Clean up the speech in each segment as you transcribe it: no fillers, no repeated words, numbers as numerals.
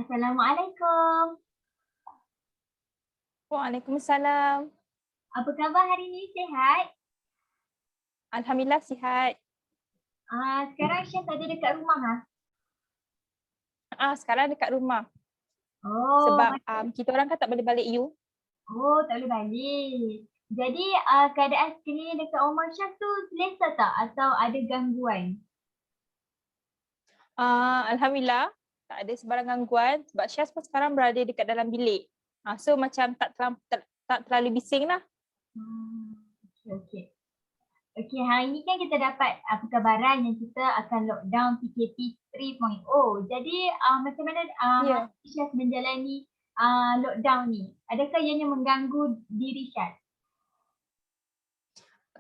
Assalamualaikum. Waalaikumsalam. Apa khabar hari ni? Sihat? Alhamdulillah sihat. Sekarang Syaz ada dekat rumah ha? Sekarang dekat rumah. Oh, Sebab kita orang kan tak boleh balik U. tak boleh balik. Jadi keadaan sekeliling dekat rumah Syaz tu selesa tak atau ada gangguan? Alhamdulillah tak ada sebarang gangguan sebab Syaz pun sekarang berada dekat dalam bilik. So macam tak terlalu bising lah. Okey. Okey, hari ni kan kita dapat perkabaran yang kita akan lockdown PKP 3.0. Jadi macam mana Ya. Syaz menjalani lockdown ni? Adakah ianya mengganggu diri Syaz?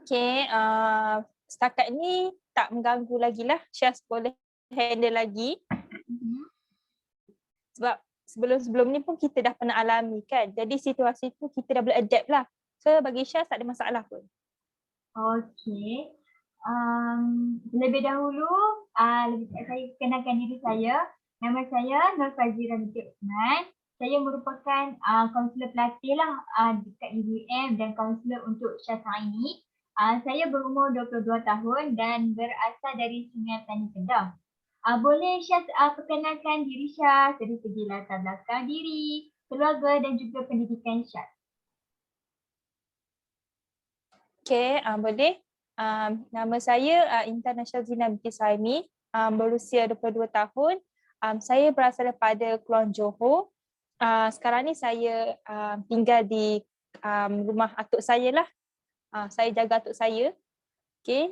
Okay, setakat ni tak mengganggu lagi lah. Syaz boleh handle lagi. Sebab sebelum-sebelum ni pun kita dah pernah alami kan. Jadi situasi tu kita dah boleh adapt lah. So bagi Syaz tak ada masalah pun. Okey. Lebih dahulu, saya kenalkan diri saya. Nama saya Nur Fazira binti Osman. Saya merupakan kaunselor pelatih lah dekat UUM dan kaunselor untuk Syaz hari ini. Saya berumur 22 tahun dan berasal dari Sungai Petani Kedah. Boleh Syaz perkenalkan diri Syaz dari segi latar belakang diri, keluarga dan juga pendidikan Syaz. Okay, boleh. Nama saya Intan Nasyazina binti Saimi, berusia 22 tahun. Saya berasal daripada Kulon Johor. Sekarang ni saya tinggal di rumah atuk saya lah. Saya jaga atuk saya. Okay,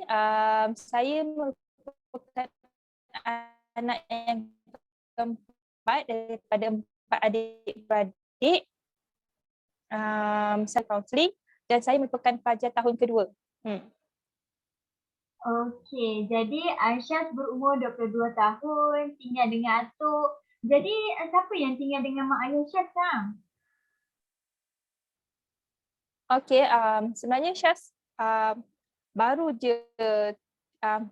saya merupakan anak yang keempat daripada 4 adik-beradik. Saya kaunseling dan saya merupakan pelajar tahun kedua. Okey, jadi Syaz berumur 22 tahun, tinggal dengan atuk. Jadi siapa yang tinggal dengan mak ayah Syaz sekarang? Okey, sebenarnya Syaz baru je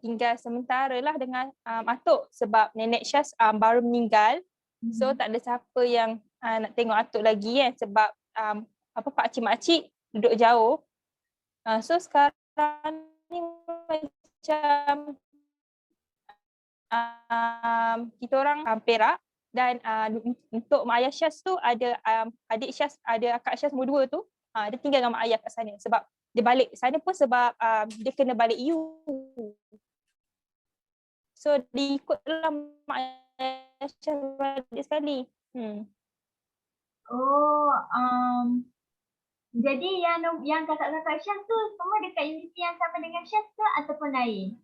tinggal sementara lah dengan atuk sebab nenek Syaz baru meninggal. So tak ada siapa yang nak tengok atuk lagi kan sebab pakcik-makcik duduk jauh. So sekarang ni macam kita orang Perak dan untuk mak ayah Syaz tu ada adik Syaz, ada akak Syaz nombor 2 tu, dia tinggal dengan mak ayah kat sana sebab dia balik sana pun sebab dia kena balik U. So dia ikutlah mak ayah Syaz balik sekali. Jadi yang kakak-kakak Syaz tu semua dekat universiti yang sama dengan Syaz ke ataupun lain?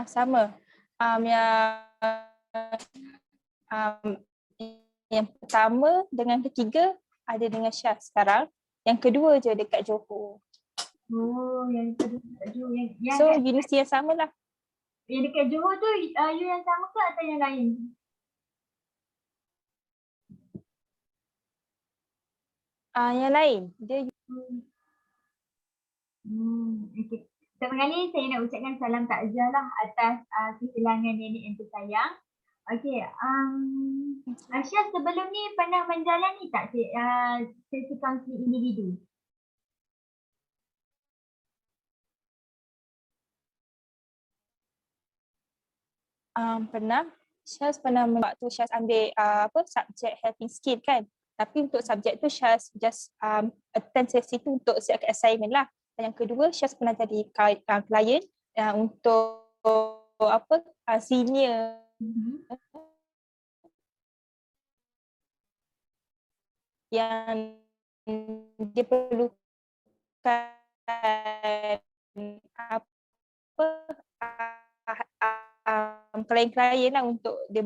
Sama. Yang pertama dengan ketiga ada dengan Syaz sekarang. Yang kedua je dekat Johor. Yang kedua dekat Johor. So universiti yang sama lah. Yang dekat Johor tu you yang sama ke atau yang lain? Yang lain. Dia Okay. Pertama kali saya nak ucapkan salam takziah lah atas kehilangan nenek yang tersayang. Okey, Syaz sebelum ni pernah menjalani tak sesi kaunseling individu? Pernah. Syaz pernah waktu Syaz ambil subjek helping skill kan. Tapi untuk subjek tu Syaz just attend sesi tu untuk siapkan assignment lah. Dan yang kedua Syaz pernah jadi klien untuk senior yang dia perlukan klien-klien lah untuk dia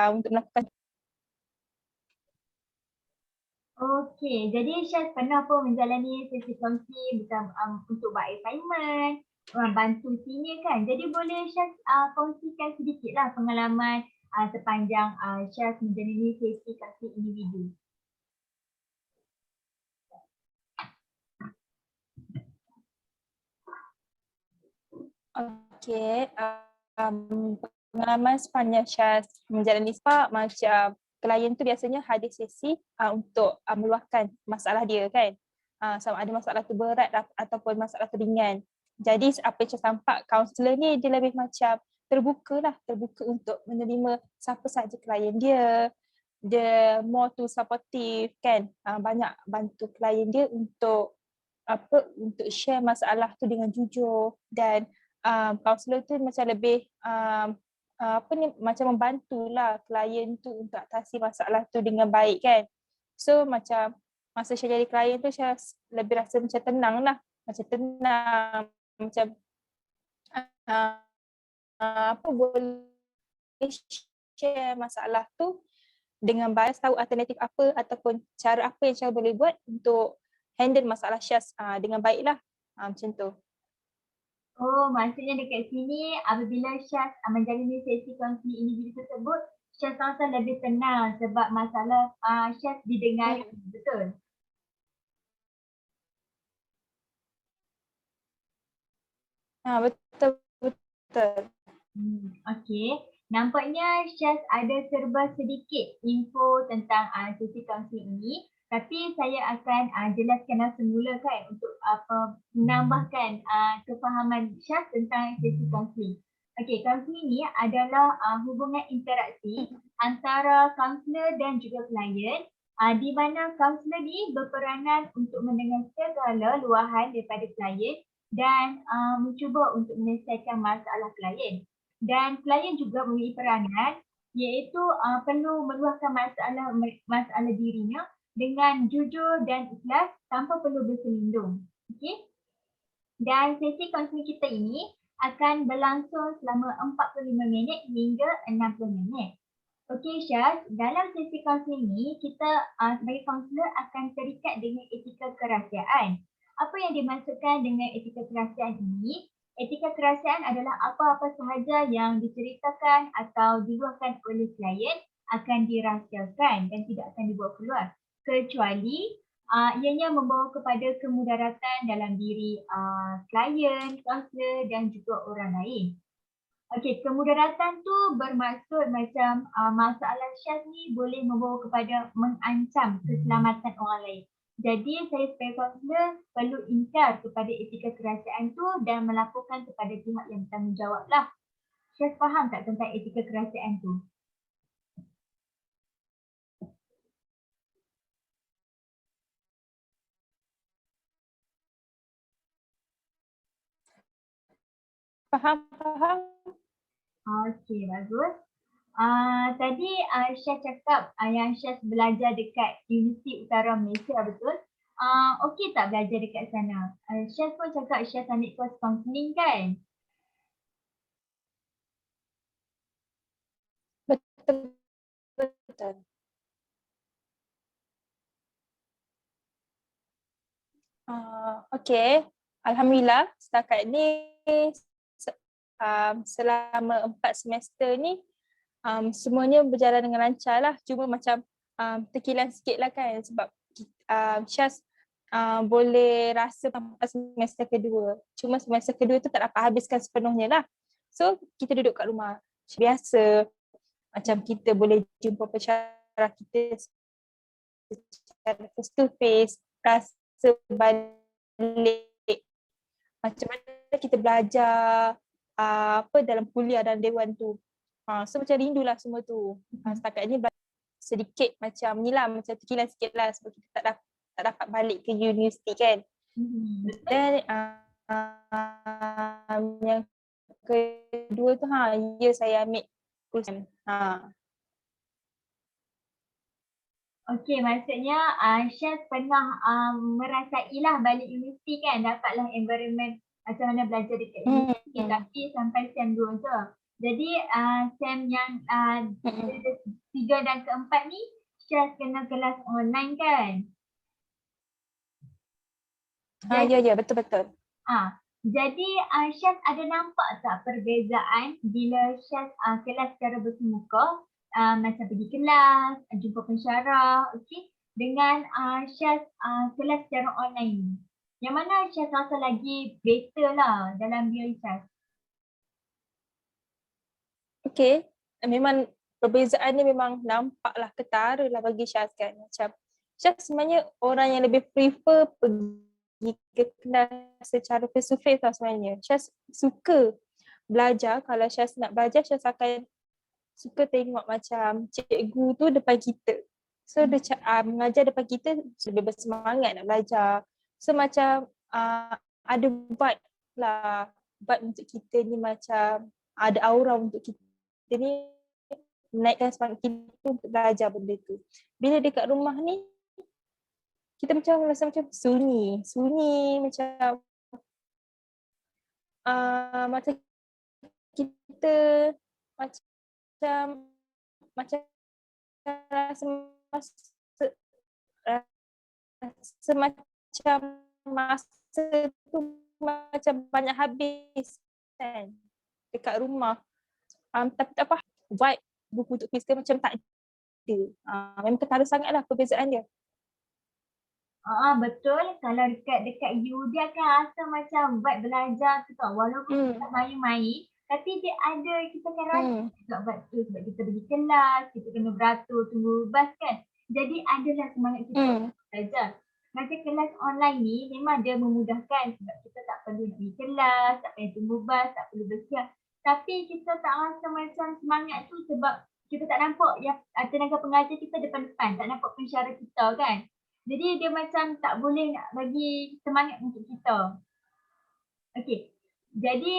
untuk melakukan. Okey, jadi Syaz pernah pun menjalani sesi kaunseling untuk buat assignment, bantu senior kan. Jadi boleh Syaz kongsikan sedikitlah pengalaman sepanjang Syaz menjalani sesi kaunseling individu. Okey, pengalaman sepanjang Syaz menjalani sebab macam klien tu biasanya hadir sesi untuk meluahkan masalah dia kan. Sama ada masalah tu berat ataupun masalah tu ringan. Jadi apa yang Syaz nampak, kaunselor ni dia lebih macam terbuka untuk menerima siapa sahaja klien dia. Dia more to supportive kan. Banyak bantu klien dia untuk untuk share masalah tu dengan jujur, dan kaunselor tu macam lebih macam membantulah klien tu untuk atasi masalah tu dengan baik kan. So macam masa saya jadi klien tu saya lebih rasa macam tenang lah, macam tenang, macam boleh share masalah tu dengan baik, tahu alternatif apa ataupun cara apa yang saya boleh buat untuk handle masalah Syaz dengan baiklah. Macam tu. Oh, maksudnya dekat sini apabila Syaz menjalani sesi kaunseling individu tersebut, Syaz rasa lebih tenang sebab masalah Syaz didengar, betul? Betul, betul. Okey. Nampaknya Syaz ada serba sedikit info tentang sesi kaunseling ini. Tapi saya akan jelaskan semula kan untuk menambahkan kefahaman Syaz tentang sesi kaunseling. Okey, kaunseling ini adalah hubungan interaksi antara kaunselor dan juga klien, di mana kaunselor ni berperanan untuk mendengar segala luahan daripada klien dan mencuba untuk menyelesaikan masalah klien. Dan klien juga memiliki peranan iaitu perlu meluahkan masalah dirinya dengan jujur dan ikhlas tanpa perlu berselindung. Okey? Dan sesi kaunseling kita ini akan berlangsung selama 45 minit hingga 60 minit. Okey Syaz, dalam sesi kaunseling ini kita sebagai kaunselor akan terikat dengan etika kerahsiaan. Apa yang dimaksudkan dengan etika kerahsiaan ini? Etika kerahsiaan adalah apa-apa sahaja yang diceritakan atau diluahkan oleh klien akan dirahsiakan dan tidak akan dibawa keluar, kecuali ianya membawa kepada kemudaratan dalam diri klien, kaunselor dan juga orang lain. Okey, kemudaratan tu bermaksud macam masalah Syaz ni boleh membawa kepada mengancam keselamatan orang lain. Jadi saya sebagai kaunselor perlu ingkar kepada etika kerahsiaan tu dan melaporkan kepada pihak yang bertanggungjawab lah. Syaz faham tak tentang etika kerahsiaan tu? Faham. Okey, bagus. Tadi Syaz cakap yang Syaz belajar dekat Universiti Utara Malaysia, betul? Okey tak belajar dekat sana? Syaz pun cakap Syaz ambil course counselling kan? Betul, betul. Okey, alhamdulillah setakat ni selama 4 semester ni semuanya berjalan dengan lancar lah. Cuma macam terkilan sikit lah kan sebab Syaz boleh rasa sampai semester kedua. Cuma semester kedua tu tak dapat habiskan sepenuhnya lah. So kita duduk kat rumah. Biasa macam kita boleh jumpa pensyarah kita secara face to face, rasa balik macam mana kita belajar dalam kuliah dan dewan tu. So macam rindulah semua tu. Setakat ni sedikit macam ni lah, macam terkilan sikit lah sebab kita tak dapat balik ke universiti kan. Dan yang kedua tu saya ambil kursus. Okey, maksudnya Syaz pernah merasailah balik universiti kan, dapatlah environment macam mana belajar dekat universiti, tapi sampai SEM 2 je. Jadi SEM yang 3 dan keempat ni Syaz kena kelas online kan? Ya, betul-betul. Jadi Syaz ada nampak tak perbezaan bila Syaz kelas secara bersemuka, macam pergi kelas, jumpa pensyarah, okey, dengan Syaz kelas secara online ni? Yang mana Syaz rasa lagi better lah dalam diri Syaz? Okay, memang perbezaannya memang nampaklah ketara lah bagi Syaz kan. Macam Syaz sebenarnya orang yang lebih prefer pergi ke kelas secara face to face tau sebenarnya. Syaz suka belajar, kalau Syaz nak belajar, Syaz akan suka tengok macam cikgu tu depan kita. So dia mengajar depan kita, lebih bersemangat nak belajar. So macam ada vibe lah, vibe untuk kita ni macam ada aura untuk kita ni menaikkan semangat kita untuk belajar benda tu. Bila dekat rumah ni, kita macam rasa macam sunyi macam macam kita macam macam rasa rasa macam masa tu macam banyak habis kan dekat rumah. Tapi tak apa, vibe buku untuk fizikal macam tak ada. Memang ketara sangatlah perbezaan dia. Betul. Kalau dekat you, dia akan rasa macam vibe belajar tu tau. Walaupun tak main-main, tapi dia ada, kita akan rasa juga vibe tu sebab kita pergi kelas, kita kena beratur, tunggu bas kan. Jadi adalah semangat kita belajar. Macam kelas online ni memang dia memudahkan sebab kita tak perlu nak pergi kelas, tak payah tunggu bas, tak perlu bersiap. Tapi kita tak rasa macam semangat tu sebab kita tak nampak yang tenaga pengajar kita depan-depan, tak nampak pensyarah kita kan. Jadi dia macam tak boleh nak bagi semangat untuk kita. Okey. Jadi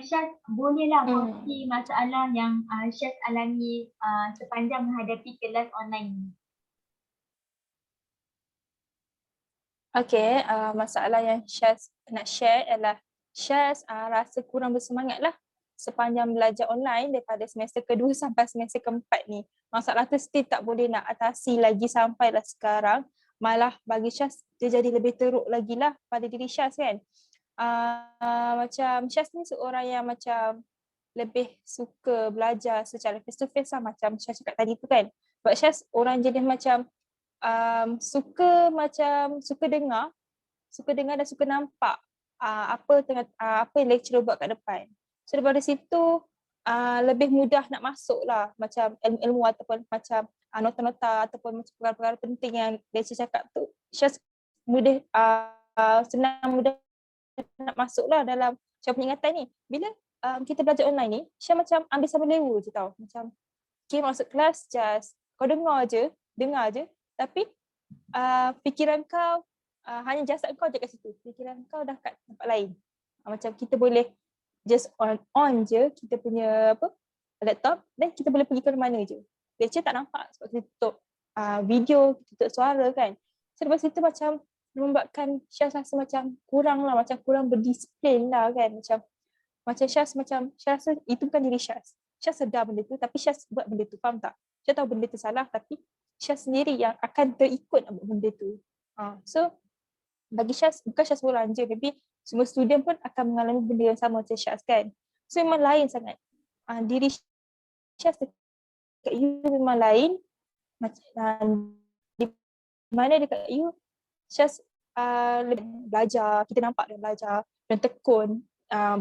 Syaz bolehlah kongsi masalah yang Syaz alami sepanjang menghadapi kelas online ni. Okay, masalah yang Syaz nak share adalah Syaz rasa kurang bersemangat lah sepanjang belajar online daripada semester kedua sampai semester keempat ni. Masalah tu still tak boleh nak atasi lagi sampailah sekarang. Malah bagi Syaz, dia jadi lebih teruk lagi lah pada diri Syaz kan. Macam Syaz ni seorang yang macam lebih suka belajar secara face to face lah macam Syaz cakap tadi tu kan. Sebab Syaz orang jenis macam suka dengar dan suka nampak apa yang lecturer buat kat depan. So daripada situ lebih mudah nak masuk lah macam ilmu-ilmu ataupun macam nota-nota ataupun macam perkara-perkara penting yang lecturer cakap tu. Syaz senang mudah nak masuk lah dalam macam peringatan ni. Bila kita belajar online ni, Syaz macam ambil sambil lewa je tau. Macam okay, masuk kelas just kau dengar je, tapi fikiran kau hanya jasad kau je kat situ. Fikiran kau dah kat tempat lain. Macam kita boleh just on je kita punya laptop dan kita boleh pergi ke mana je. Lecture tak nampak sebab kita tutup video, kita tutup suara kan. So lepas itu macam membuatkan Syaz rasa macam kurang lah, macam kurang berdisiplin lah kan. Macam Syaz rasa itu bukan diri Syaz. Syaz sedar benda tu tapi Syaz buat benda tu, faham tak? Syaz tahu benda tu salah tapi Syaz sendiri yang akan terikut buat benda tu. So bagi Syaz, bukan Syaz seorang je, maybe semua student pun akan mengalami benda yang sama macam Syaz kan. So memang lain sangat. Diri Syaz dekat you memang lain. Macam di mana dekat you Syaz belajar, kita nampak dia belajar dan tekun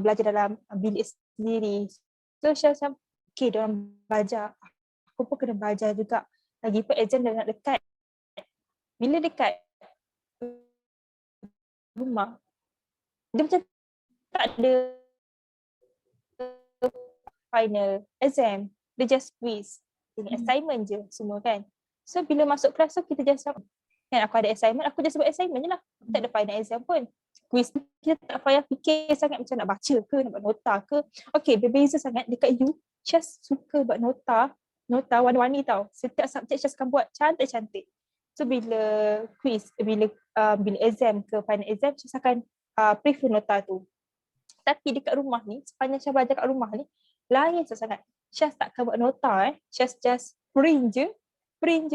belajar dalam bilik sendiri. So Syaz macam okay, diorang belajar, aku pun kena belajar juga. Lagi pun exam dah nak dekat. Bila dekat rumah, dia macam tak ada final exam, dia just quiz, assignment je semua kan. So bila masuk kelas tu kita just kan aku ada assignment, aku just buat assignment je lah, tak ada final exam pun. Quiz kita tak payah fikir sangat macam nak baca ke, nak buat nota ke. Okay, berbeza sangat dekat you, just suka buat nota warna-warni tau. Setiap subjek just akan buat cantik-cantik. So bila quiz, bila exam ke final exam, just akan prefer nota tu. Tapi dekat rumah ni, sepanjang Syaz belajar kat rumah ni, lain sangat. Syaz takkan buat nota Syaz just print je. Print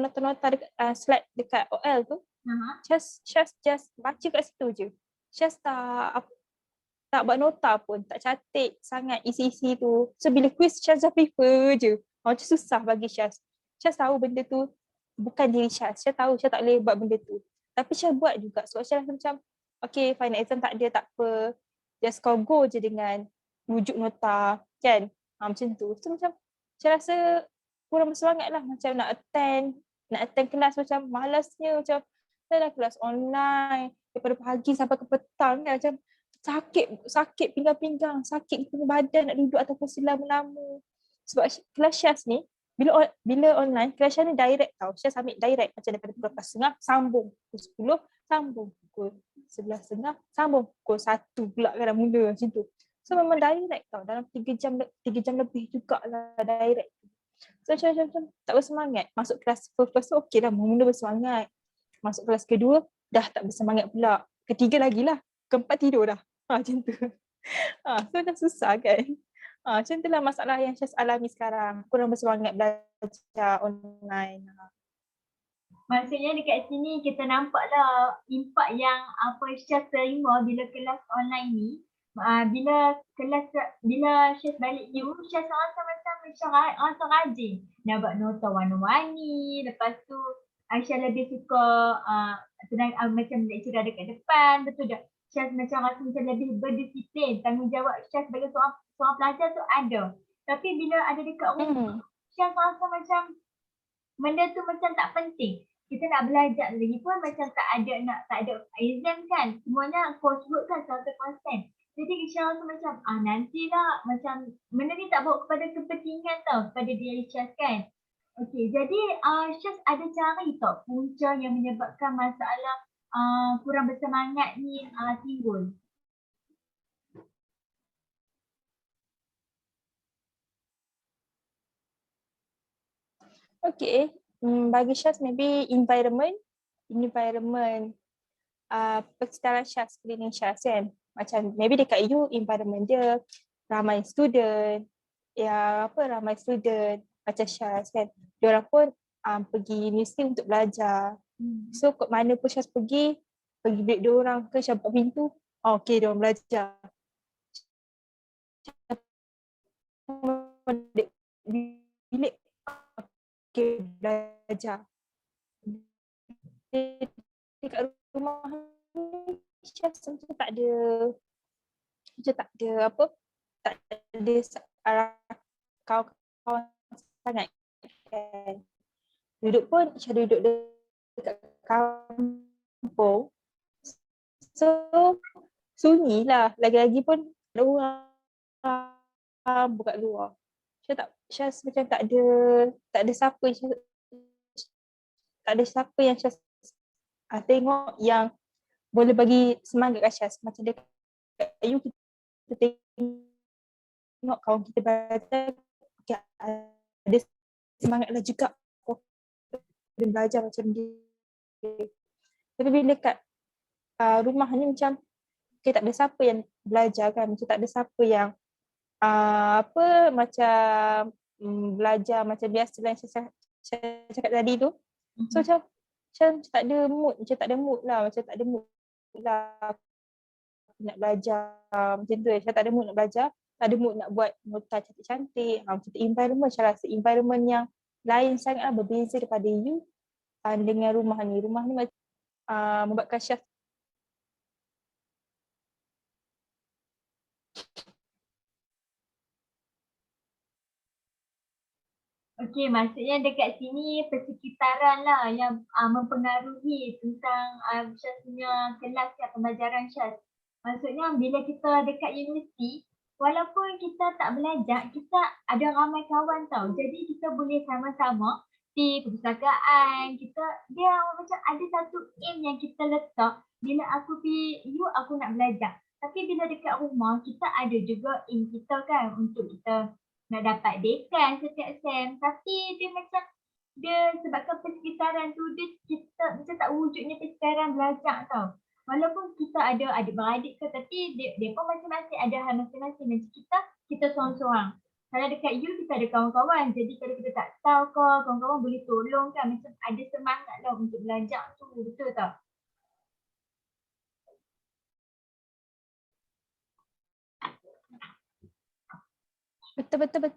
nota-nota dekat slide dekat OL tu. Syaz just baca kat situ je. Syaz tak buat nota pun, tak cantik sangat isi-isi tu. So bila quiz Syaz just prefer je. Macam susah bagi Syaz. Syaz tahu benda tu bukan diri Syaz. Syaz tahu Syaz tak boleh buat benda tu. Tapi Syaz buat juga. So Syaz macam okay, final exam tak ada, tak apa. Just kau go je dengan wujud nota kan. Macam tu. So macam saya rasa kurang bersemangat lah macam nak attend kelas macam malasnya macam saya dah kelas online daripada pagi sampai ke petang kan macam sakit pinggang-pinggang, sakit punya badan nak duduk atas kursi lama-lama. Sebab kelas Syaz ni bila online kelas Syaz ni direct tau. Syaz ambil direct macam daripada pukul 12.30 sambung pukul 10 sambung pukul 11.30 sambung pukul 1 pula kan dah mula macam tu. So memang direct tau dalam 3 jam lebih jugalah direct. So macam tak bersemangat. Masuk kelas first tu okey lah, mula bersemangat. Masuk kelas kedua dah tak bersemangat pula. Ketiga lagi lah. Keempat tidur dah. Macam tu. So dah susah kan. Macam tu lah masalah yang Syaz alami sekarang. Kurang bersemangat belajar online. Maksudnya dekat sini kita nampaklah impak yang apa Syaz terima bila kelas online ni. Bila Syaz balik you, Syaz rasa macam rajin. Nak buat nota warna-warni. Lepas tu Aisyah lebih suka macam lecturer dekat depan. Betul tak? Syaz macam rasa macam lebih berdisiplin. Tanggungjawab Syaz sebagai seorang pelajar tu ada. Tapi bila ada dekat rumah, Syaz rasa macam benda tu macam tak penting. Kita nak belajar lagi pun macam tak ada exam kan. Semuanya coursework kan 100%. Jadi Syaz rasa macam nantilah macam benda ni tak bawa kepada kepentingan tau kepada diri Syaz kan. Okey, jadi Syaz ada cari tak punca yang menyebabkan masalah kurang bersemangat ni timbul? Okay, bagi Syaz maybe environment persekitaran Syaz, sekeliling Syaz kan. Macam maybe dekat you environment dia ramai student, ramai student macam Syaz kan. Diorang pun pergi universiti untuk belajar. So kat mana pun Syaz pergi break diorang ke Syaz buka pintu, okay diorang belajar. Bilik okay, belajar. Dekat rumah ni Syaz macam tak ada arah kawan-kawan sangat kan. Duduk pun Syaz duduk dekat kampung. So sunyi lah. Lagi-lagi pun ada orang buka luar. Syaz macam tak ada siapa yang Syaz tengok yang boleh bagi semangat kat Syaz. Macam dekat you kita tengok kawan kita belajar, okay, ada semangat lah juga dia belajar macam dia. Tapi bila kat rumah ni macam okay, tak ada siapa yang belajar kan, macam tak ada siapa yang macam belajar macam biasa yang saya cakap tadi tu. So macam tak ada mood lah nak belajar macam tu. Saya tak ada mood nak belajar, tak ada mood nak buat nota cantik-cantik. Macam tu environment, saya rasa environment yang lain sangatlah berbeza daripada you dengan rumah ni. Rumah ni macam membuatkan Syaz Okey, maksudnya dekat sini persekitaran lah yang mempengaruhi tentang Syaz punya kelas ya, pembelajaran Syaz. Maksudnya bila kita dekat universiti, walaupun kita tak belajar, kita ada ramai kawan tau. Jadi kita boleh sama-sama di perpustakaan. Dia macam ada satu aim yang kita letak. Bila aku pergi aku nak belajar. Tapi bila dekat rumah, kita ada juga aim kita kan untuk kita nak dapat dekan setiap sem. Tapi dia sebabkan persekitaran tu kita macam tak wujudnya persekitaran belajar tau. Walaupun kita ada adik-beradik ke, tapi dia pun masing-masing ada hal masing-masing. Macam kita seorang-seorang. Kalau dekat you kita ada kawan-kawan. Jadi kalau kita tak tahu ke, kawan-kawan boleh tolong kan. Macam ada semangat lah untuk belajar tu. Betul tak? betul.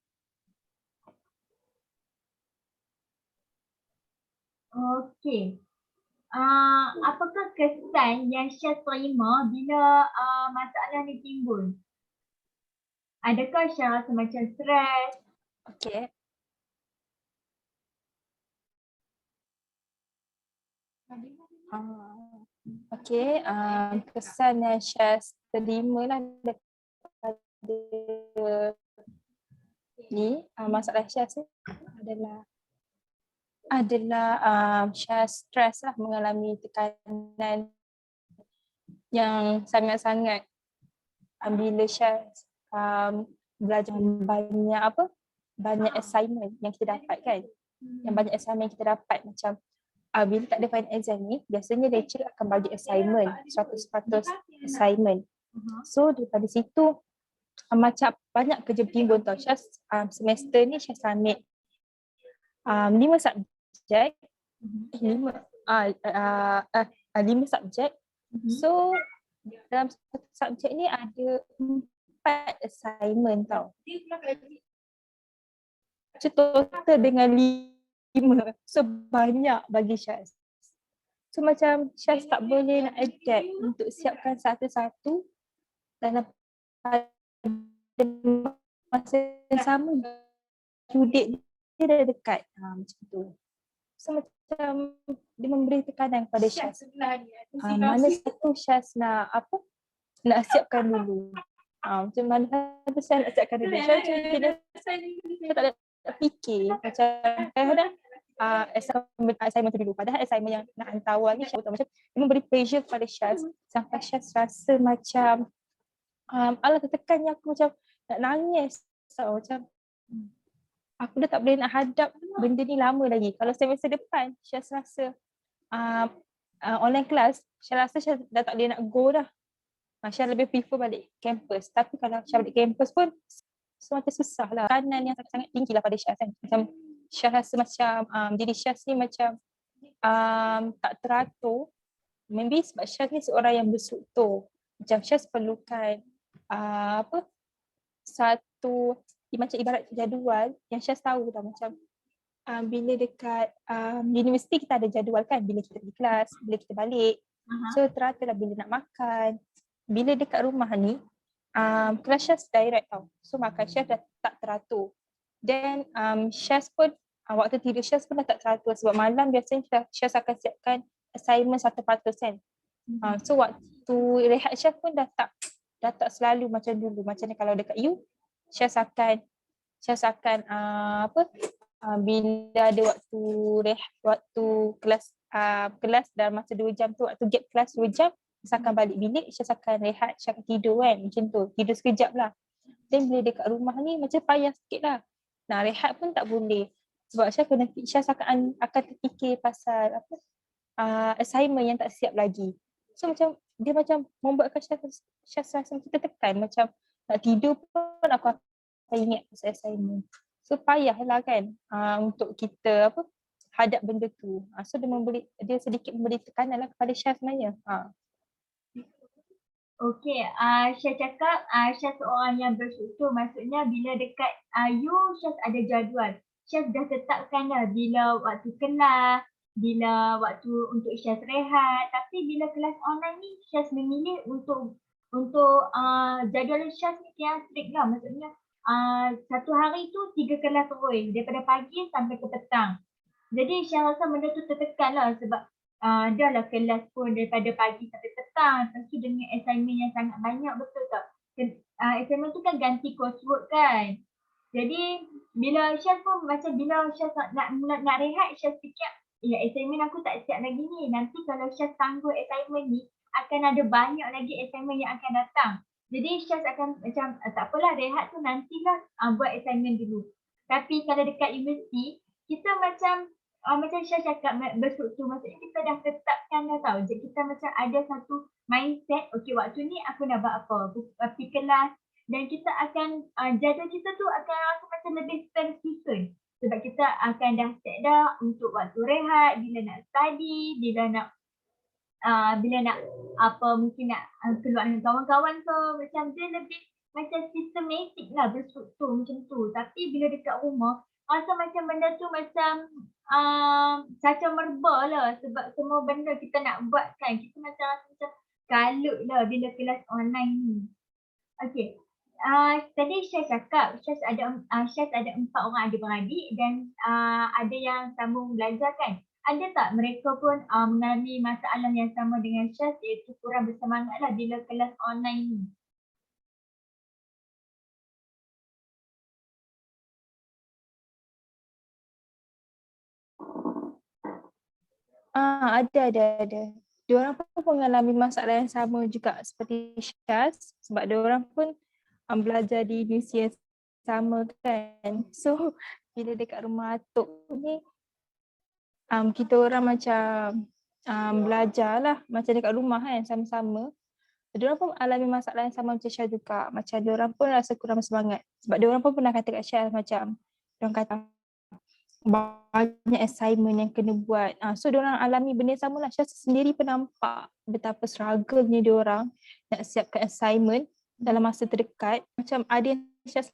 Okey. Apakah kesan yang Syaz terima bila masalah ni timbul? Adakah Syah rasa macam stres? Okay. Okay, kesan yang Syaz terima lah daripada ni, masalah Syaz ni adalah Syaz stres lah, mengalami tekanan yang sangat-sangat bila Syaz belajar banyak assignment yang kita dapat kan. Yang banyak assignment yang kita dapat macam bila tak ada final exam ni, biasanya lecturer akan bagi assignment, 100% assignment. So daripada situ macam banyak kerja bertimbun tau. Syaz semester ni Syaz ambil 5 subjek, 5 subjek. So dalam satu subjek ni ada 4 assignment tau. So total dengan 5. So banyak bagi Syaz. So macam Syaz tak boleh nak adapt untuk siapkan satu-satu dalam masa yang sama. Due date dia dah dekat macam tu. So macam dia memberi tekanan kepada Syaz. Mana satu Syaz nak siapkan dulu. Macam mana satu Syaz nak siapkan dulu. Syaz macam tak ada fikir macam kadang-kadang assignment tu dulu. Padahal assignment yang nak hantar awal ni Syaz macam dia memberi pressure kepada Syaz sampai Syaz rasa macam alah tertekan aku macam nak nangis. So macam aku dah tak boleh nak hadap benda ni lama lagi. Kalau semester depan Syaz rasa online class, Syaz rasa Syaz dah tak boleh nak go dah. Syaz lebih prefer balik campus. Tapi kalau Syaz balik campus pun macam susah lah. Kanan yang sangat-sangat tinggi lah pada Syaz kan. Macam Syaz rasa macam diri Syaz ni macam tak teratur. Maybe sebab Syaz ni seorang yang berstruktur. Macam Syaz perlukan satu macam ibarat jadual yang Syaz tahu tau macam bila dekat universiti kita ada jadual kan, bila kita pergi kelas, bila kita balik. So teratur lah bila nak makan. Bila dekat rumah ni kelas Syaz direct tau. So makan Syaz dah tak teratur. Dan Syaz pun waktu tidur Syaz pun dah tak teratur sebab malam biasanya Syaz akan siapkan assignment 100%. So waktu rehat Syaz pun dah tak selalu macam dulu. Macam ni kalau dekat you, Syaz akan bila ada waktu kelas dalam masa 2 jam tu, waktu gap kelas 2 jam, Syaz akan balik bilik, Syaz akan rehat, Syaz akan tidur kan, macam tu, tidur sekejap lah. Dan bila dekat rumah ni macam payah sikit lah. Nak rehat pun tak boleh. Sebab Syaz akan terfikir pasal assignment yang tak siap lagi. So macam dia macam membuatkan Syaz rasa macam tertekan, macam nak tidur pun aku akan ingat pasal assignment. So payahlah kan untuk kita hadap benda tu. So dia sedikit memberi tekanan lah kepada Syaz sebenarnya. Okey, Syaz cakap Syaz seorang yang berstruktur, maksudnya bila dekat you Syaz ada jadual. Syaz dah tetapkan dah bila waktu kelas, bila waktu untuk Syaz rehat. Tapi bila kelas online ni Syaz memilih untuk jadual Syaz ni yang strict lah. Maksudnya satu hari tu 3 kelas terus daripada pagi sampai ke petang. Jadi Syaz rasa benda tu tertekan lah sebab dah lah kelas pun daripada pagi sampai petang. Lepas tu dengan assignment yang sangat banyak, betul tak? Assignment tu kan ganti coursework kan. Jadi bila Syaz pun macam bila Syaz nak rehat, Syaz fikir assignment aku tak siap lagi ni. Nanti kalau Syaz tangguh assignment ni, akan ada banyak lagi assignment yang akan datang. Jadi Syaz akan macam tak apalah, rehat tu nantilah buat assignment dulu. Tapi kalau dekat universiti, kita macam Syaz cakap berstruktur, maksudnya kita dah tetapkan dah tau. Jadi kita macam ada satu mindset, okey waktu ni aku nak buat apa, pergi kelas. Dan kita akan, jadual kita tu akan rasa macam lebih tersusun. Sebab kita akan dah set dah untuk waktu rehat, bila nak study, bila nak mungkin nak keluar dengan kawan-kawan ke, macam dia lebih macam sistematik lah, berstruktur macam tu. Tapi bila dekat rumah, rasa macam benda tu macam kacau merbah lah sebab semua benda kita nak buat kan. Kita macam rasa macam kalut lah bila kelas online ni. Okay. Tadi saya cakap Syaz ada 4 orang adik-beradik dan ada yang sambung belajar kan. Ada tak mereka pun mengalami masalah yang sama dengan Syaz, iaitu kurang bersemangat lah bila kelas online ni? Ada. Diorang pun mengalami masalah yang sama juga seperti Syaz sebab diorang pun belajar di universiti yang sama kan. So bila dekat rumah atuk ni kita orang macam belajar lah macam dekat rumah kan sama-sama. Diorang pun alami masalah yang sama macam Syaz juga. Macam diorang pun rasa kurang bersemangat. Sebab diorang pun pernah kata kat Syaz macam diorang kata banyak assignment yang kena buat. So diorang alami benda yang sama lah. Syaz sendiri pun nampak betapa struggle-nya diorang nak siapkan assignment dalam masa terdekat. Macam ada yang Syaz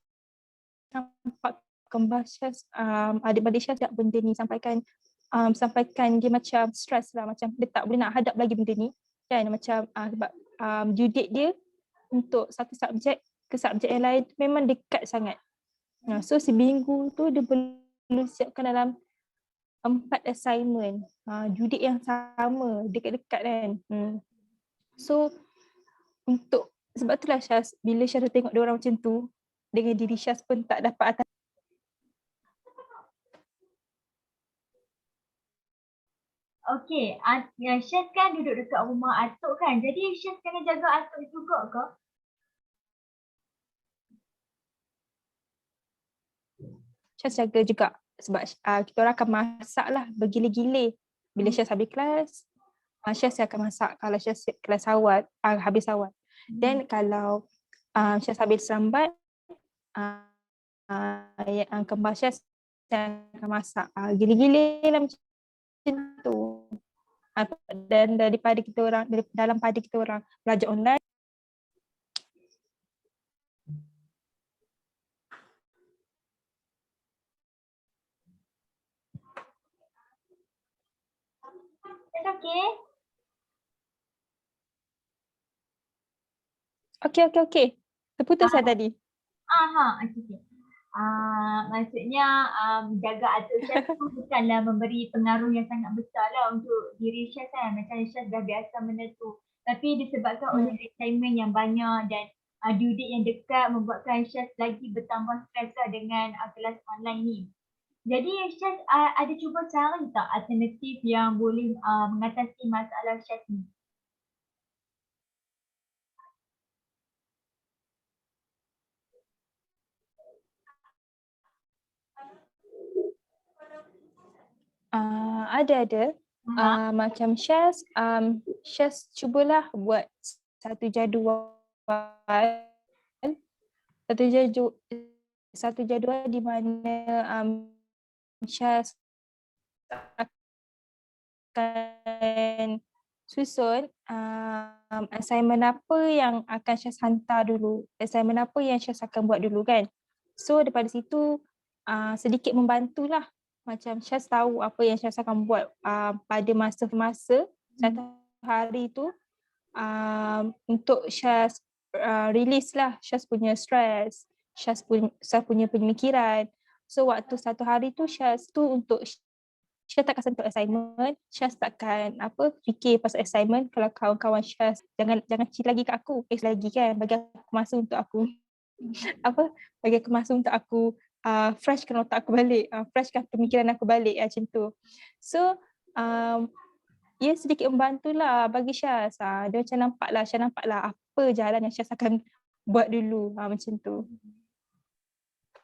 nampak kembar Syaz, adik-beradik Syaz tak benda ni sampaikan dia macam stress lah, macam dia tak boleh nak hadap lagi benda ni kan, macam sebab due date dia untuk satu subjek ke subjek yang lain memang dekat sangat. So seminggu tu dia perlu siapkan dalam 4 assignment, due date yang sama, dekat-dekat kan. So untuk sebab itulah Syaz, bila Syaz tengok dia orang macam tu, dengan diri Syaz pun tak dapat atas. Okey, Syaz kan duduk dekat rumah atuk kan. Jadi Syaz kena jaga atuk juga ke? Syaz jaga juga sebab kita orang akan masak lah bergila-gila. Bila Syaz habis kelas, Syaz akan masak kalau Syaz kelas awal, habis awal. Dan kalau Syaz habis lambat, yang kembar Syaz akan masak gila-gila lah macam tu. Dan daripada kita orang, dalam pada kita orang belajar online, It's okay? okey. Terputus saya tadi. Okey. Maksudnya jaga atuk Syaz tu bukanlah memberi pengaruh yang sangat besar lah untuk diri Syaz kan. Macam Syaz dah biasa benda tu. Tapi disebabkan oleh assignment yang banyak dan due date yang dekat membuatkan Syaz lagi bertambah stres lah dengan kelas online ni. Jadi Syaz ada cuba cari tak alternatif yang boleh mengatasi masalah Syaz ni? Ada. Macam Syaz, Syaz cubalah buat satu jadual di mana Syaz akan susun assignment apa yang akan Syaz hantar dulu, assignment apa yang Syaz akan buat dulu kan. So daripada situ sedikit membantulah. Macam Syaz tahu apa yang Syaz akan buat pada masa-masa satu hari tu, untuk Syaz release lah Syaz punya stress, Syaz punya pemikiran. So waktu satu hari tu Syaz tu untuk Syaz takkan sentuh assignment, Syaz takkan fikir pasal assignment. Kalau kawan-kawan Syaz jangan chill lagi kat aku, lagi kan, bagi aku masa untuk aku bagi aku masa untuk aku freshkan otak aku balik, freshkan pemikiran aku balik macam tu. So ia sedikit membantulah bagi Syaz. Dia macam nampaklah apa jalan yang Syaz akan buat dulu, macam tu.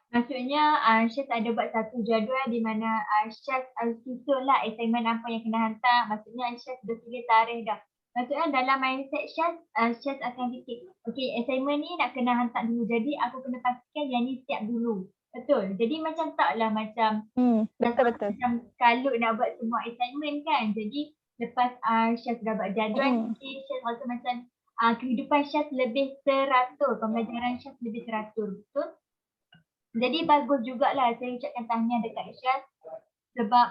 Maksudnya Syaz ada buat satu jadual di mana Syaz susunlah assignment apa yang kena hantar. Maksudnya Syaz dah tulis tarikh dah. Maksudnya dalam mindset Syaz akan fikir, okay, assignment ni nak kena hantar dulu. Jadi aku kena pastikan yang ni siap dulu. Betul? Jadi macam taklah macam betul. Macam kalut nak buat semua assignment kan. Jadi lepas Syaz dah buat jadual, Syaz rasa macam kehidupan Syaz lebih teratur. Pembelajaran Syaz lebih teratur. Betul? Jadi bagus jugalah saya ucapkan tahniah dekat Syaz sebab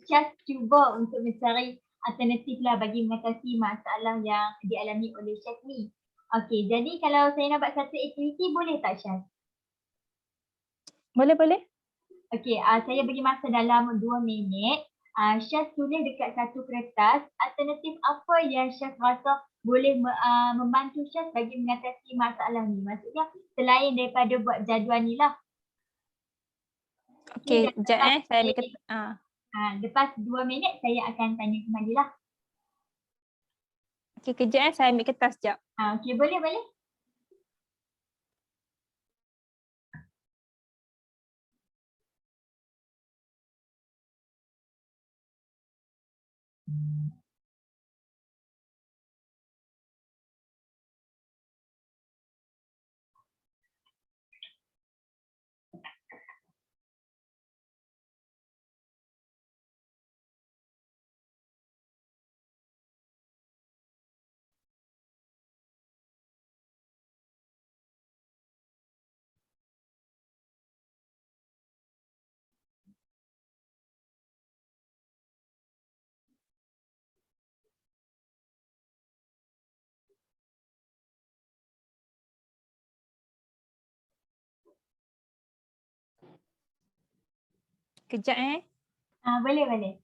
Syaz cuba untuk mencari alternatif lah bagi mengatasi masalah yang dialami oleh Syaz ni. Okey, jadi kalau saya nak buat satu aktiviti boleh tak Syaz? Boleh. Okey, saya bagi masa dalam 2 minit. Syaz tulis dekat satu kertas alternatif apa yang Syaz rasa boleh membantu Syaz bagi mengatasi masalah ni. Maksudnya selain daripada buat jadual ni lah. Okey, Okey, dan sekejap saya ambil lepas 2 minit saya akan tanya kembali lah. Okey, kejap saya ambil kertas sekejap. Okey, boleh. Kejap Boleh.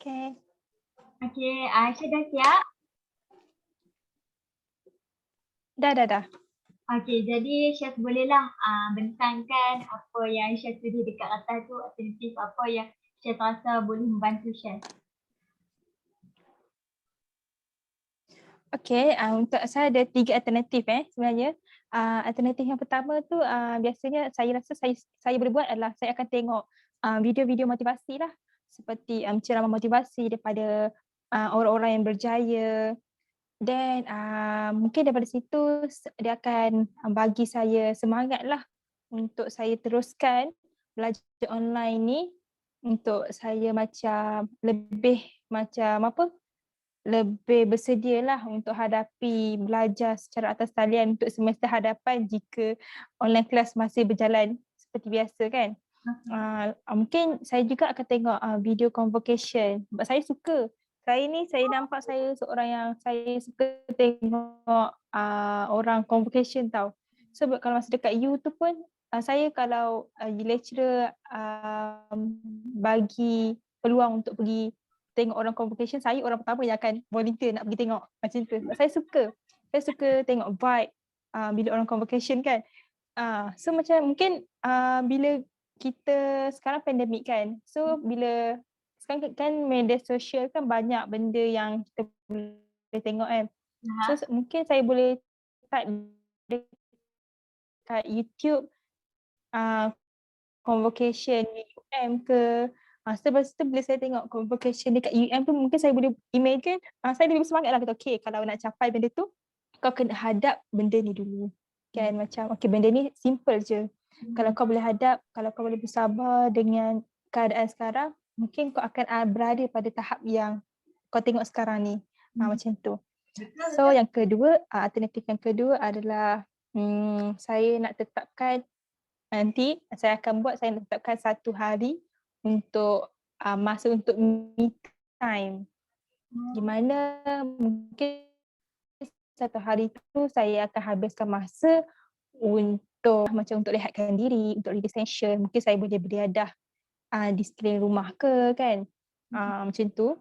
Okey. Okey, Syaz dah siap? Dah. Okey, jadi Syaz bolehlah bentangkan apa yang Syaz tulis dekat atas tu, alternatif apa yang Syaz rasa boleh membantu Syaz. Okey, untuk saya ada 3 alternatif sebenarnya. Alternatif yang pertama tu biasanya saya rasa saya boleh buat adalah saya akan tengok video-video motivasi lah. Seperti ceramah motivasi daripada orang-orang yang berjaya. Dan mungkin daripada situ dia akan bagi saya semangat lah untuk saya teruskan belajar online ni, untuk saya macam lebih bersedialah untuk hadapi belajar secara atas talian untuk semester hadapan jika online class masih berjalan seperti biasa kan. Mungkin saya juga akan tengok video convocation sebab saya suka. Saya nampak saya seorang yang saya suka tengok orang convocation tau. Sebab kalau masa dekat U tu pun saya kalau lecturer bagi peluang untuk pergi tengok orang convocation, saya orang pertama yang akan volunteer nak pergi tengok macam tu. Sebab saya suka tengok vibe bila orang convocation kan. So macam mungkin bila kita sekarang pandemik kan, so bila sekarang kan media sosial kan banyak benda yang kita boleh tengok kan. So mungkin saya boleh type dekat YouTube convocation UM ke. Lepas tu bila saya tengok convocation dekat UM tu, mungkin saya boleh imagine, saya lebih bersemangat lah kata, okay, kalau nak capai benda tu, kau kena hadap benda ni dulu. Kan macam, okay, benda ni simple je. Kalau kau boleh hadap, kalau kau boleh bersabar dengan keadaan sekarang, mungkin kau akan berada pada tahap yang kau tengok sekarang ni. Macam tu. So yang kedua, alternatif yang kedua adalah saya nak tetapkan nanti saya akan buat, saya nak tetapkan satu hari untuk masa untuk me time. Di mana mungkin satu hari tu saya akan habiskan masa untuk macam untuk rehatkan diri, untuk relaxation. Mungkin saya boleh beriadah di sekeliling rumah ke kan. Macam tu.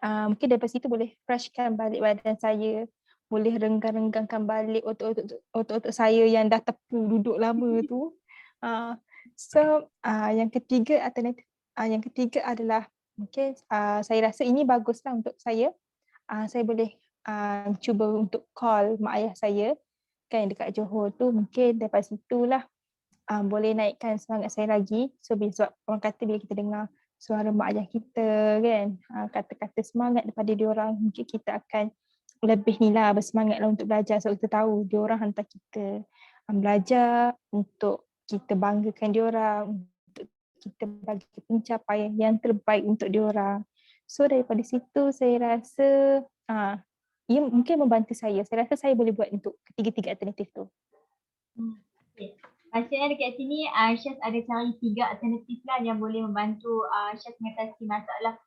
Mungkin daripada situ boleh freshkan balik badan saya. Boleh renggang-renggangkan balik otot-otot saya yang dah tepu duduk lama tu. Yang ketiga alternatif yang ketiga adalah mungkin saya rasa ini baguslah untuk saya. Saya boleh cuba untuk call mak ayah saya kan dekat Johor tu, mungkin daripada situlah boleh naikkan semangat saya lagi. Sebab orang kata bila kita dengar suara mak ayah kita kan, kata-kata semangat daripada diorang, mungkin kita akan lebih ni lah bersemangatlah untuk belajar. Sebab kita tahu diorang hantar kita belajar untuk kita banggakan diorang, untuk kita bagi pencapaian yang terbaik untuk diorang. So daripada situ saya rasa ia mungkin membantu saya. Saya rasa saya boleh buat untuk ketiga-tiga alternatif tu. Okay. Maksudnya dekat sini Syaz ada cari 3 alternatif lah yang boleh membantu Syaz mengatasi masalah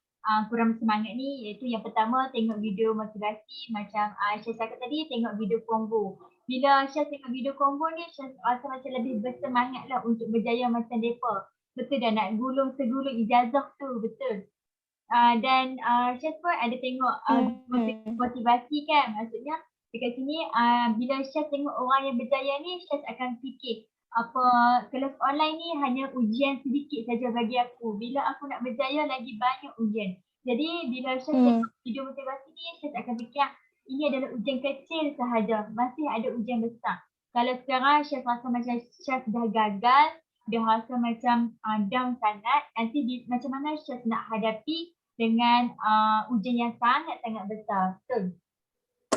kurang semangat ni, iaitu yang pertama tengok video motivasi macam Syaz cakap tadi, tengok video combo. Bila Syaz tengok video combo ni, Syaz rasa macam lebih bersemangat lah untuk berjaya macam mereka. Betul dah nak gulung segulung ijazah tu, betul. Dan Syaz pun ada tengok motivasi kan, maksudnya dekat sini bila Syaz tengok orang yang berjaya ni, Syaz akan fikir apa kelas online ni hanya ujian sedikit saja bagi aku. Bila aku nak berjaya lagi banyak ujian. Jadi bila Syaz tengok video motivasi ni, Syaz akan fikir ini adalah ujian kecil sahaja, masih ada ujian besar. Kalau sekarang Syaz rasa macam Syaz dah gagal, dia rasa macam down sangat, nanti macam mana Syaz nak hadapi dengan ujian yang sangat-sangat besar. Betul.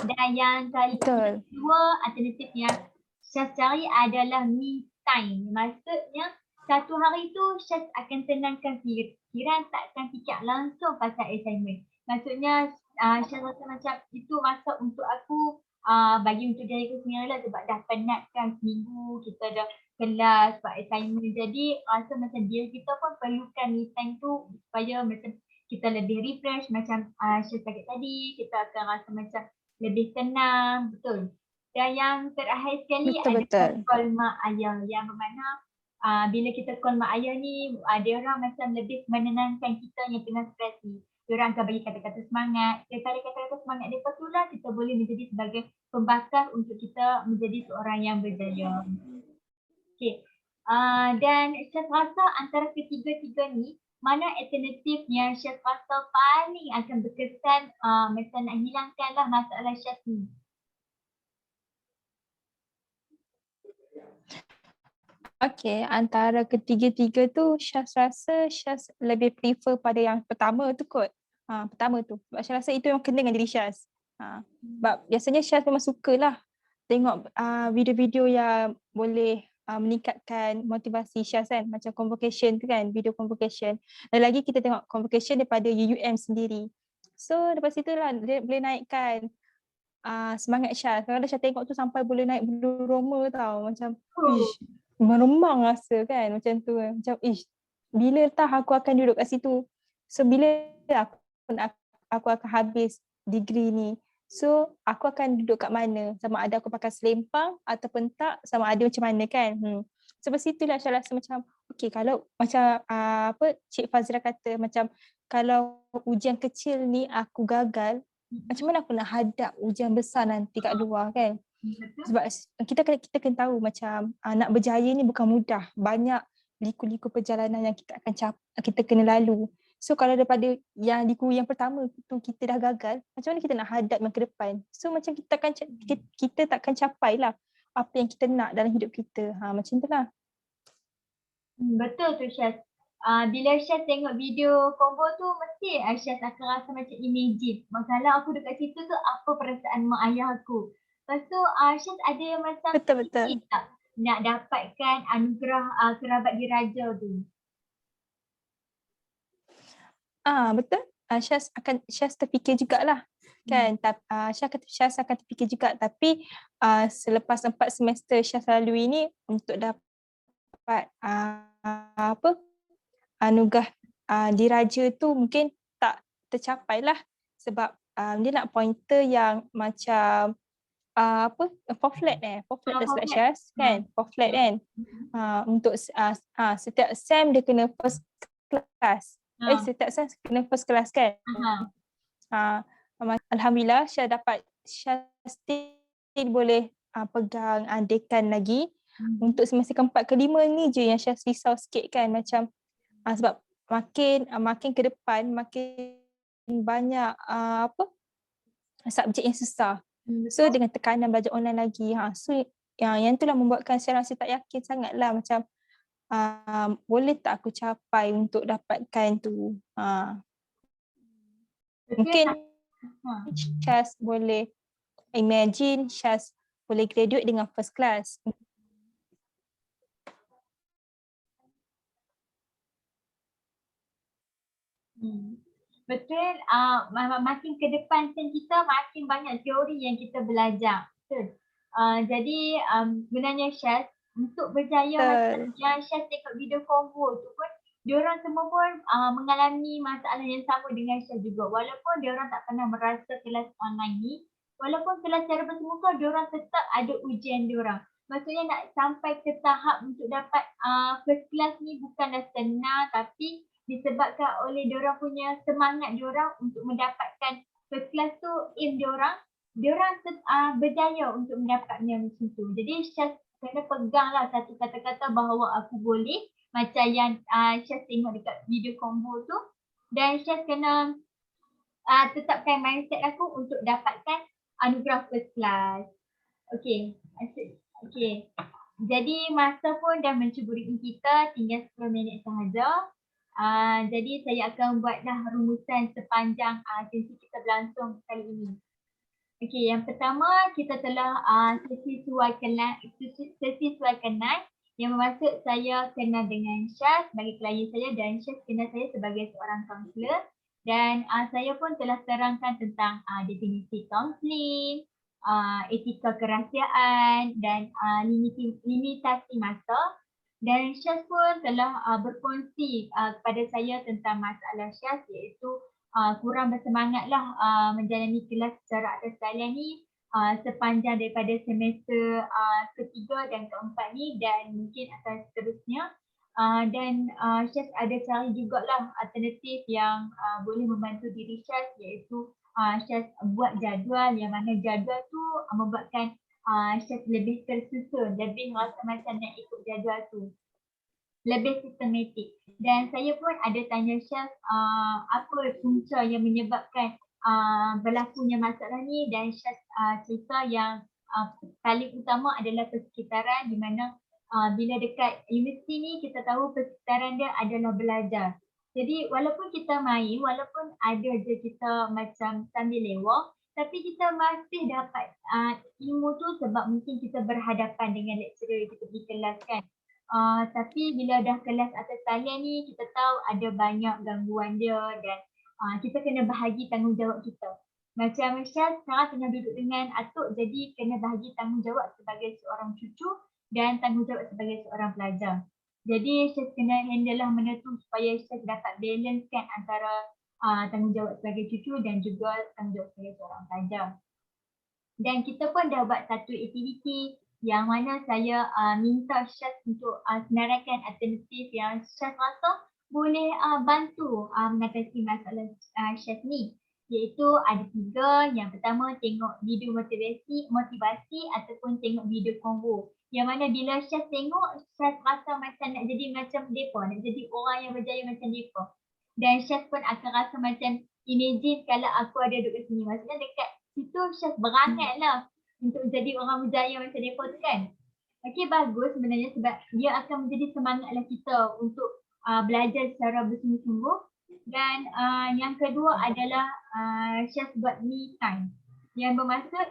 Dan yang kedua alternatif yang Syaz cari adalah me time. Maksudnya satu hari tu Syaz akan tenangkan fikiran, takkan fikir langsung pasal assignment. Maksudnya Syaz rasa macam itu masa untuk aku bagi untuk diri aku sendiri lah, sebab dah penat kan seminggu kita dah kelas buat assignment. Jadi rasa macam diri kita pun perlukan me time tu supaya macam kita lebih refresh, macam Syaz cakap tadi, kita akan rasa macam lebih tenang, betul. Dan yang terakhir sekali adalah call mak ayah, yang bermakna bila kita call mak ayah ni, dia orang macam lebih menenangkan kita yang tengah stres ni. Dia orang akan bagi kata-kata semangat. Daripada kata-kata semangat mereka tu lah, kita boleh menjadi sebagai pembakar untuk kita menjadi seorang yang berjaya. Okay. Dan Syaz rasa antara ketiga-tiga ni, mana alternatif yang Syaz rasa paling akan berkesan macam nak hilangkanlah masalah Syaz ni? Okay, antara ketiga-tiga tu Syaz rasa Syaz lebih prefer pada yang pertama tu kot. Pertama tu. Sebab Syaz rasa itu yang kena dengan diri Syaz. Sebab biasanya Syaz memang sukalah tengok video-video yang boleh meningkatkan motivasi Syaz kan. Macam convocation tu kan, video convocation. Dan lagi kita tengok convocation daripada UUM sendiri. So daripada situ lah dia boleh naikkan semangat Syaz. Kadang-kadang Syaz tengok tu sampai boleh naik bulu roma tau. Macam meremang rasa kan macam tu. Macam bila aku akan duduk kat situ. So bila aku akan habis degree ni. So aku akan duduk kat mana? Sama ada aku pakai selempang ataupun tak, sama ada macam mana kan. Sebab situlah saya rasa macam okay, kalau macam Cik Fazira kata macam kalau ujian kecil ni aku gagal, macam mana aku nak hadap ujian besar nanti kat luar kan. Sebab kita kena tahu macam nak berjaya ni bukan mudah. Banyak liku-liku perjalanan yang kita kena lalu. So kalau daripada yang liku yang pertama tu kita dah gagal, macam mana kita nak hadap yang ke depan? So macam kita takkan capai lah apa yang kita nak dalam hidup kita. Macam tu lah. Betul tu Syaz. Bila Syaz tengok video combo tu, mesti Syaz akan rasa macam imagine. Masalah aku dekat situ tu apa perasaan mak ayah aku. Lepas tu Syaz ada macam betul. Tak nak dapatkan anugerah kerabat diraja tu. Betul. Syaz terfikir jugalah. Kan, Syaz akan terfikir juga, tapi selepas 4 semester Syaz lalui ini untuk dapat anugerah diraja tu mungkin tak tercapai lah sebab dia nak pointer yang macam four flat like Syaz kan, four flat kan. Untuk setiap SEM dia kena first class. Setiap SEM kena first class kan. Alhamdulillah Syaz still boleh pegang dekan lagi. Untuk semester keempat kelima ni je yang Syaz risau sikit kan, macam sebab makin ke depan makin banyak subjek yang susah. So dengan tekanan belajar online lagi, so yang itulah membuatkan saya rasa tak yakin sangatlah macam boleh tak aku capai untuk dapatkan tu. Mungkin Syaz boleh imagine Syaz boleh graduate dengan first class. Betul, makin ke depan kita makin banyak teori yang kita belajar. Betul. Jadi sebenarnya Syaz untuk berjaya macam yang Syaz tengok video Convo tu pun, diorang semua pun mengalami masalah yang sama dengan Syaz juga. Walaupun diorang tak pernah merasa kelas online ni, walaupun kelas secara bersemuka, diorang tetap ada ujian diorang. Maksudnya nak sampai ke tahap untuk dapat first class ni bukanlah senang, tapi disebabkan oleh diorang punya semangat diorang untuk mendapatkan first class tu, aim diorang berjaya untuk mendapatnya macam tu. Jadi Syaz kena peganglah satu kata-kata bahawa aku boleh, macam yang Syaz tengok dekat video Convo tu, dan Syaz kena tetapkan mindset aku untuk dapatkan anugerah first class. Okay. Jadi masa pun dah mencuburi kita, tinggal 10 minit sahaja. Jadi saya akan buatlah rumusan sepanjang sesi kita berlangsung kali ini. Okey, yang pertama kita telah sesi suai kenal yang bermaksud saya kenal dengan Syaz sebagai klien saya dan Syaz kenal saya sebagai seorang kaunselor, dan saya pun telah terangkan tentang definisi kaunseling, etika kerahsiaan dan limitasi masa. Dan Syaz pun telah berkongsi kepada saya tentang masalah Syaz, iaitu kurang bersemangatlah menjalani kelas secara atas talian ni sepanjang daripada semester ketiga dan keempat ni, dan mungkin akan seterusnya. Dan Syaz ada cari jugalah alternatif yang boleh membantu diri Syaz, iaitu Syaz buat jadual, yang mana jadual tu membuatkan Syaz lebih tersusun, lebih rasa macam nak ikut jadual tu, lebih sistematik. Dan saya pun ada tanya Syaz apa punca yang menyebabkan berlakunya masalah ni, dan Syaz cerita yang paling utama adalah persekitaran, di mana bila dekat universiti ni kita tahu persekitaran dia adalah belajar. Jadi walaupun kita main, walaupun ada je kita macam sambil lewat, tapi kita masih dapat ilmu tu sebab mungkin kita berhadapan dengan lecturer, kita pergi kelas kan. Tapi bila dah kelas atas talian ni, kita tahu ada banyak gangguan dia, dan kita kena bahagi tanggungjawab kita. Macam Syaz sekarang tengah duduk dengan Atuk, jadi kena bahagi tanggungjawab sebagai seorang cucu dan tanggungjawab sebagai seorang pelajar. Jadi Syaz kena handle lah benda tu supaya Syaz dapat balance kan antara tanggungjawab sebagai cucu dan juga tanggungjawab sebagai seorang pelajar. Dan kita pun dah buat satu aktiviti yang mana saya minta Syaz untuk senaraikan alternatif yang Syaz rasa boleh bantu mengatasi masalah Syaz ni. Iaitu ada 3. Yang pertama, tengok video motivasi ataupun tengok video Convo. Yang mana bila Syaz tengok, Syaz rasa macam nak jadi macam mereka, nak jadi orang yang berjaya macam mereka. Dan Syaz pun akan rasa macam imagine kalau aku ada duduk kat sini. Maksudnya dekat situ Syaz berangat lah untuk jadi orang berjaya macam mereka tu kan. Okey, bagus sebenarnya sebab dia akan menjadi semangatlah kita untuk belajar secara bersungguh-sungguh. Dan yang kedua adalah Syaz buat me time, yang bermaksud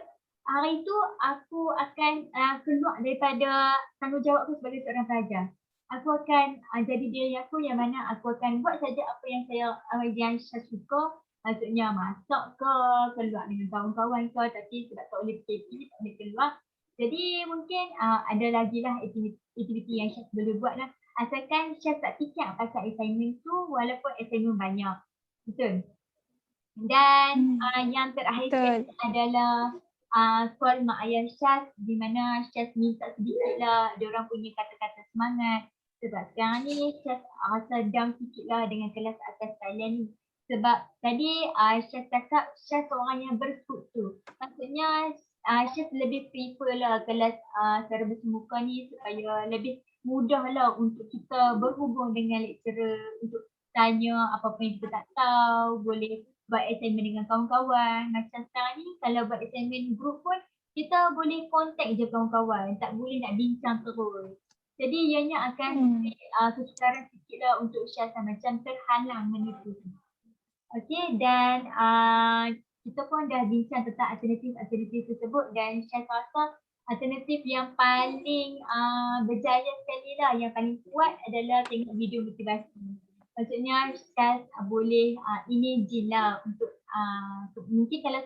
hari tu aku akan keluar daripada tanggungjawab aku sebagai seorang pelajar. Aku akan jadi diri aku, yang mana aku akan buat saja apa yang Syaz suka. Maksudnya masak ke, keluar dengan kawan-kawan ke, tapi sebab tak boleh PKP, tak boleh keluar. Jadi mungkin ada lagi lah aktiviti yang Syaz boleh buat lah. Asalkan Syaz tak fikir pasal assignment tu walaupun assignment banyak. Betul? Dan yang terakhir sekali adalah call mak ayah Syaz di mana Syaz minta sedikit lah diorang punya kata-kata semangat. Sebab sekarang ni Syaz rasa down sikit lah dengan kelas atas kalian ni. Sebab tadi Syaz cakap Syaz orang yang berstruktur. Maksudnya Syaz lebih prefer lah kelas secara bersemuka ni supaya lebih mudah lah untuk kita berhubung dengan lecturer untuk tanya apa-apa yang kita tak tahu, boleh buat assignment dengan kawan-kawan. Macam sekarang ni kalau buat assignment group pun kita boleh contact je kawan-kawan, tak boleh nak bincang terus. Jadi ianya akan kesukaran sikit lah untuk Syaz macam terhalang menipu. Okey, dan kita pun dah bincang tentang alternatif tersebut dan Syaz rasa alternatif yang paling berjaya sekali lah, yang paling kuat adalah tengok video motivasi. Maksudnya Syaz boleh imagine lah untuk mungkin kalau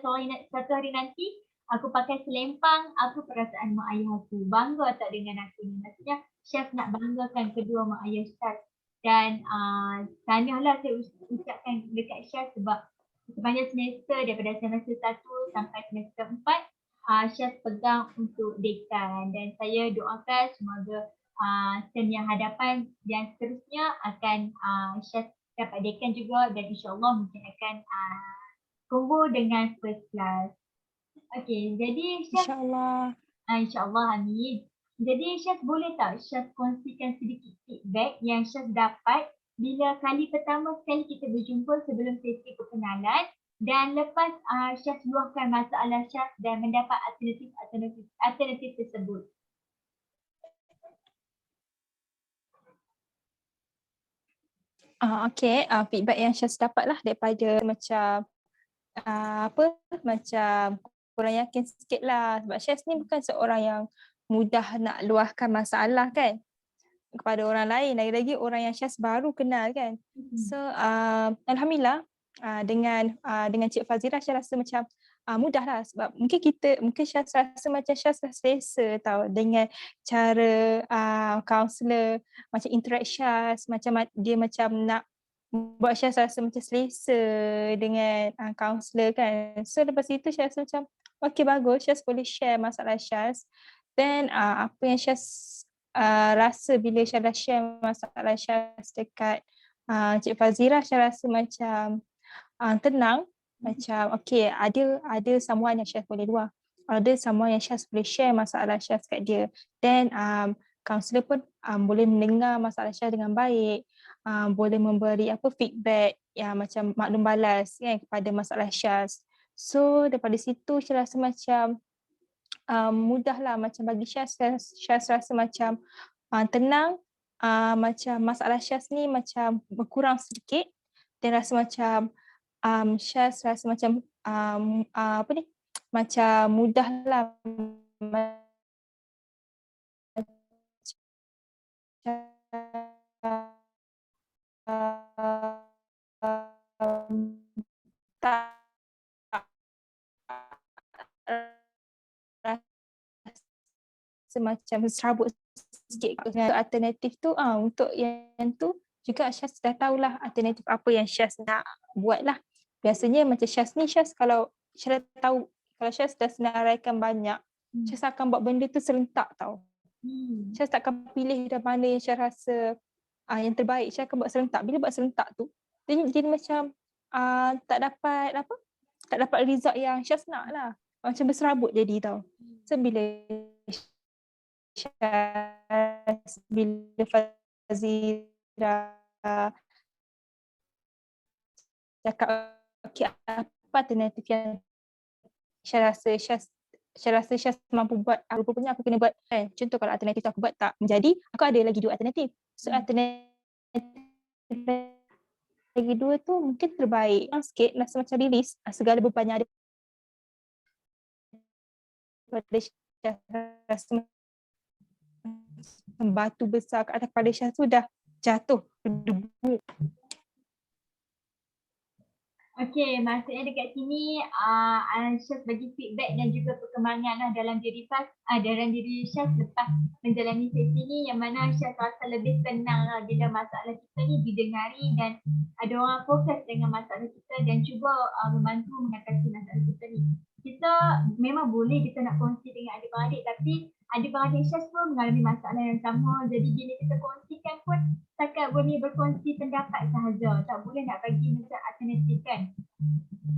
satu hari nanti aku pakai selempang, apa perasaan mak ayah aku, bangga tak dengan aku ni. Maksudnya Syaz nak banggakan kedua mak ayah Syaz. Dan tahniahlah saya ucapkan dekat Syaz sebab sepanjang semester daripada semester 1 sampai semester 4 Syaz pegang untuk dekan dan saya doakan semoga term yang hadapan dan seterusnya akan Syaz dapat dekan juga dan insyaAllah mungkin akan combo dengan first class. Okey, jadi Syaz insyaAllah amin. Jadi Syaz boleh tak Syaz kongsikan sedikit feedback yang Syaz dapat bila kali pertama sekali kita berjumpa sebelum sesi perkenalan dan lepas Syaz luahkan masalah Syaz dan mendapat alternatif tersebut. Feedback yang Syaz dapat lah daripada macam macam kurang yakin sikit lah sebab Syaz ni bukan seorang yang mudah nak luahkan masalah kan kepada orang lain, lagi-lagi orang yang Syaz baru kenal kan. So alhamdulillah dengan Cik Fazira Syaz rasa macam mudah lah sebab mungkin Syaz rasa macam Syaz dah selesa tau dengan cara kaunselor macam interact Syaz, macam dia macam nak buat Syaz rasa macam selesa dengan kaunselor kan. So lepas itu Syaz rasa macam okay bagus, Syaz boleh share masalah Syaz. Then apa yang Syaz rasa bila Syaz dah share masalah Syaz dekat Cik Fazira, Syaz rasa macam tenang, macam okay ada someone yang Syaz boleh luah. Ada someone yang Syaz boleh share masalah Syaz kat dia. Then kaunselor pun boleh mendengar masalah Syaz dengan baik, boleh memberi feedback yang macam maklum balas kan kepada masalah Syaz. So daripada situ Syaz rasa macam mudahlah macam bagi Syaz rasa macam tenang, macam masalah Syaz ni macam berkurang sedikit dan rasa macam Syaz rasa macam macam mudahlah tak semacam serabut sikit dengan alternatif tu. Untuk yang tu juga Syaz dah tahulah alternatif apa yang Syaz nak buat lah. Biasanya macam Syaz ni, kalau Syaz dah tahu, kalau Syaz dah senaraikan banyak, Syaz akan buat benda tu serentak tau. Syaz takkan pilih dah mana yang Syaz rasa yang terbaik, Syaz akan buat serentak. Bila buat serentak tu, jadi macam tak dapat result yang Syaz nak lah. Macam berserabut jadi tau. So bila Fazira cakap okay, apa alternatif yang Syaz rasa Syaz mampu buat, rupanya aku kena buat kan. Contoh kalau alternatif aku buat tak menjadi, aku ada lagi 2 alternatif. So alternatif lagi 2 tu mungkin terbaik sikit, rasa macam release segala beban yang ada pada Syaz. Rasa batu besar kat atas kepala Syaz tu dah jatuh berdebu. Okey, maksudnya dekat sini Syaz bagi feedback dan juga perkembangan lah dalam dalam diri Syaz lepas menjalani sesi ni, yang mana Syaz rasa lebih tenang lah bila masalah kita ni didengari dan ada orang fokus dengan masalah kita dan cuba membantu mengatasi masalah kita ni. Kita memang boleh kita nak kongsi dengan adik-beradik, tapi adik-beradik Syaz pun mengalami masalah yang sama. Jadi bila kita kongsikan pun setakat boleh berkongsi pendapat sahaja, tak boleh nak bagi macam alternatif kan.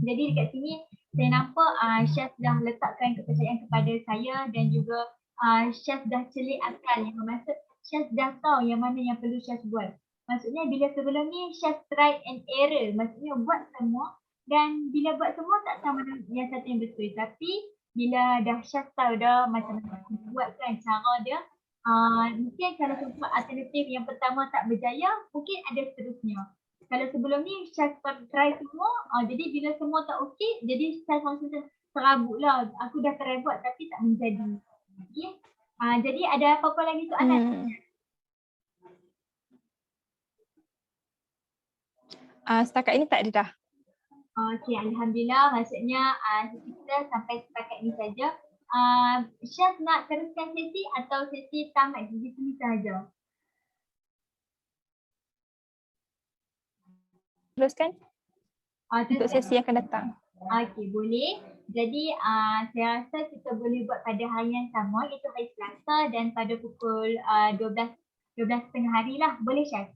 Jadi dekat sini saya nampak Syaz dah letakkan kepercayaan kepada saya dan juga Syaz dah celik akal, yang bermaksud Syaz dah tahu yang mana yang perlu Syaz buat. Maksudnya bila sebelum ni Syaz try and error, maksudnya buat semua dan bila buat semua tak sama yang satu yang betul. Tapi bila dah Syaz tahu dah macam mana buat kan cara dia, mungkin kalau tempat alternatif yang pertama tak berjaya, mungkin ada seterusnya. Kalau sebelum ni Syaz try semua, jadi bila semua tak okey, jadi Syaz macam terabut lah. Aku dah try buat tapi tak menjadi. Okay? Jadi ada apa-apa lagi soalan? Setakat ini tak ada dah. Okey, Alhamdulillah. Maksudnya sesi kita sampai setakat ini saja. Syaz nak teruskan sesi atau sesi tamat di sini sahaja? Teruskan untuk sesi yang akan datang. Okey, boleh. Jadi saya rasa kita boleh buat pada hari yang sama, iaitu hari Selasa dan pada pukul 12.30 hari lah. Boleh Syaz?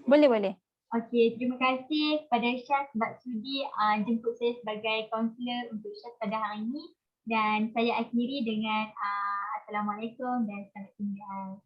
Boleh. Okey, terima kasih kepada Syaz sebab sudi jemput saya sebagai kaunselor untuk Syaz pada hari ini. Dan saya akhiri dengan Assalamualaikum dan selamat tinggal.